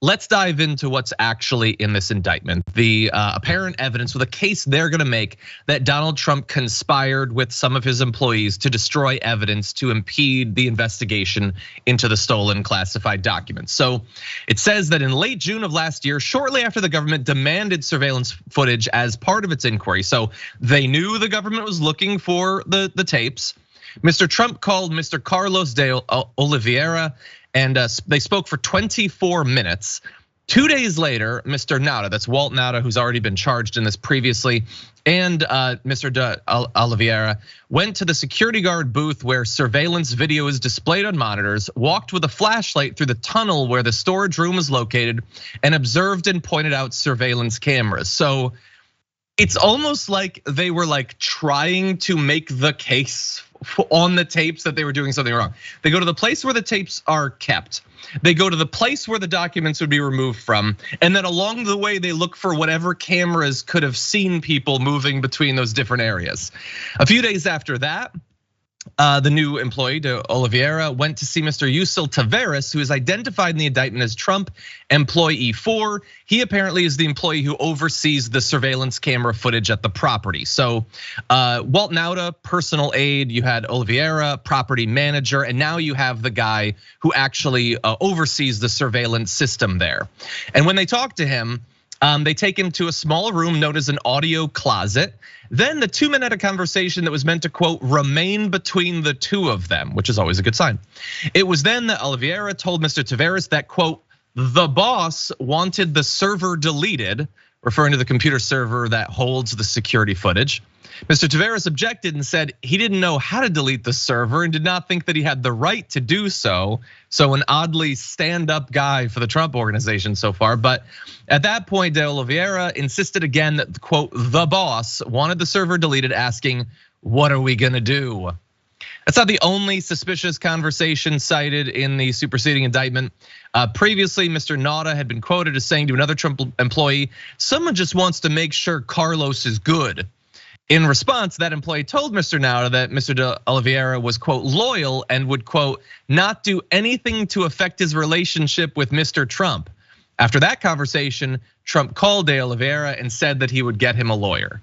Let's dive into what's actually in this indictment. The apparent evidence with a case they're gonna make that Donald Trump conspired with some of his employees to destroy evidence to impede the investigation into the stolen classified documents. So it says that in late June of last year, shortly after the government demanded surveillance footage as part of its inquiry, so they knew the government was looking for the tapes, Mr. Trump called Mr. Carlos de Oliveira, and they spoke for 24 minutes. 2 days later, Mr. Nauta, that's Walt Nauta, who's already been charged in this previously, and Mr. de Oliveira went to the security guard booth where surveillance video is displayed on monitors, walked with a flashlight through the tunnel where the storage room is located, and observed and pointed out surveillance cameras. So it's almost like they were like trying to make the case on the tapes that they were doing something wrong. They go to the place where the tapes are kept. They go to the place where the documents would be removed from. And then along the way, they look for whatever cameras could have seen people moving between those different areas. A few days after that, the new employee, de Oliveira, went to see Mr. Yusel Taveras, who is identified in the indictment as Trump employee 4. He apparently is the employee who oversees the surveillance camera footage at the property. So Walt Nauta, personal aide, you had Oliveira, property manager, and now you have the guy who actually oversees the surveillance system there. And when they talk to him, they take him to a small room known as an audio closet. Then the 2-minute conversation that was meant to, quote, remain between the two of them, which is always a good sign. It was then that Oliveira told Mr. Taveras that, quote, the boss wanted the server deleted, referring to the computer server that holds the security footage. Mr. Taveras objected and said he didn't know how to delete the server and did not think that he had the right to do so. So an oddly stand-up guy for the Trump organization so far. But at that point, de Oliveira insisted again that, quote, the boss wanted the server deleted, asking, what are we gonna do? That's not the only suspicious conversation cited in the superseding indictment. Previously, Mr. Nauta had been quoted as saying to another Trump employee, someone just wants to make sure Carlos is good. In response, that employee told Mr. Nauta that Mr. de Oliveira was, quote, loyal and would, quote, not do anything to affect his relationship with Mr. Trump. After that conversation, Trump called de Oliveira and said that he would get him a lawyer.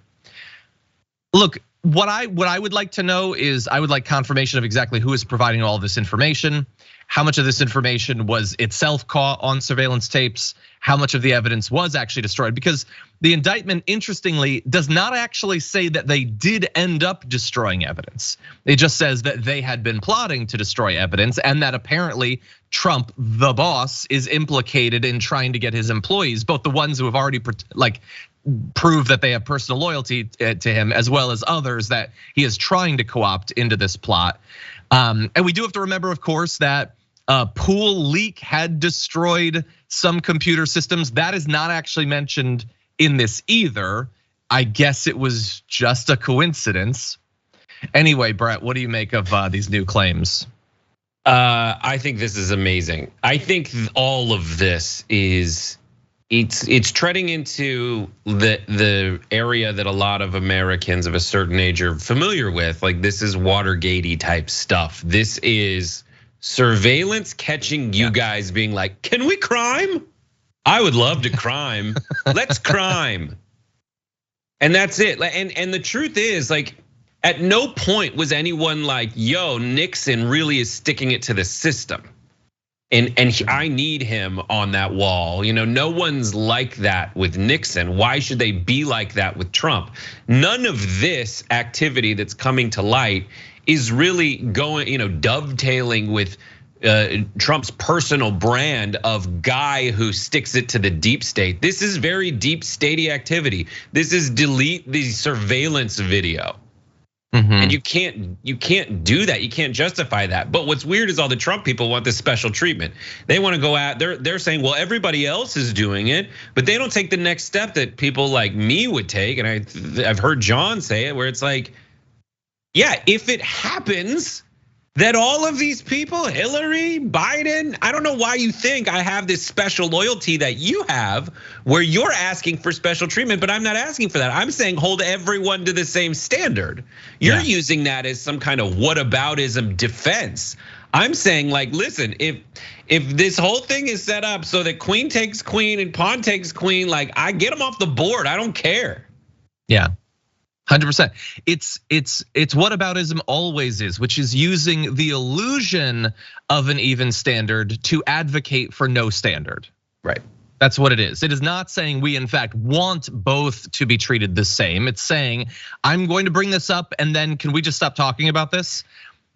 Look, what I would like to know is I would like confirmation of exactly who is providing all this information, how much of this information was itself caught on surveillance tapes, how much of the evidence was actually destroyed, because the indictment, interestingly, does not actually say that they did end up destroying evidence. It just says that they had been plotting to destroy evidence and that apparently Trump, the boss, is implicated in trying to get his employees, both the ones who have already prove that they have personal loyalty to him, as well as others that he is trying to co-opt into this plot. And we do have to remember, of course, that a pool leak had destroyed some computer systems. That is not actually mentioned in this either. I guess it was just a coincidence. Anyway, Brett, what do you make of these new claims? I think this is amazing. I think all of this is it's treading into the area that a lot of Americans of a certain age are familiar with. Like, this is Watergate-y type stuff. This is surveillance catching you guys being like, can we crime? I would love to crime. Let's crime. And that's it. And the truth is, like, at no point was anyone like, yo, Nixon really is sticking it to the system. And I need him on that wall. No one's like that with Nixon. Why should they be like that with Trump? None of this activity that's coming to light is really going, dovetailing with Trump's personal brand of guy who sticks it to the deep state. This is very deep statey activity. This is delete the surveillance video. And you can't do that. You can't justify that. But what's weird is all the Trump people want this special treatment. They want to go out. They're saying, well, everybody else is doing it, but they don't take the next step that people like me would take. And I've heard John say it, where it's like, yeah, if it happens that all of these people, Hillary, Biden, I don't know why you think I have this special loyalty that you have, where you're asking for special treatment, but I'm not asking for that. I'm saying hold everyone to the same standard. You're using that as some kind of whataboutism defense. I'm saying, like, listen, if this whole thing is set up so that queen takes queen and pawn takes queen, like, I get them off the board. I don't care. Yeah. 100%. It's whataboutism always is, which is using the illusion of an even standard to advocate for no standard. Right. That's what it is. It is not saying we in fact want both to be treated the same. It's saying I'm going to bring this up and then can we just stop talking about this?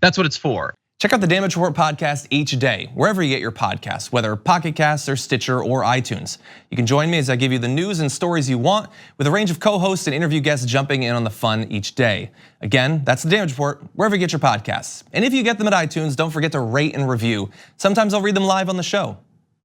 That's what it's for. Check out the Damage Report podcast each day, wherever you get your podcasts, whether Pocket Casts or Stitcher or iTunes. You can join me as I give you the news and stories you want, with a range of co-hosts and interview guests jumping in on the fun each day. Again, that's the Damage Report, wherever you get your podcasts. And if you get them at iTunes, don't forget to rate and review. Sometimes I'll read them live on the show.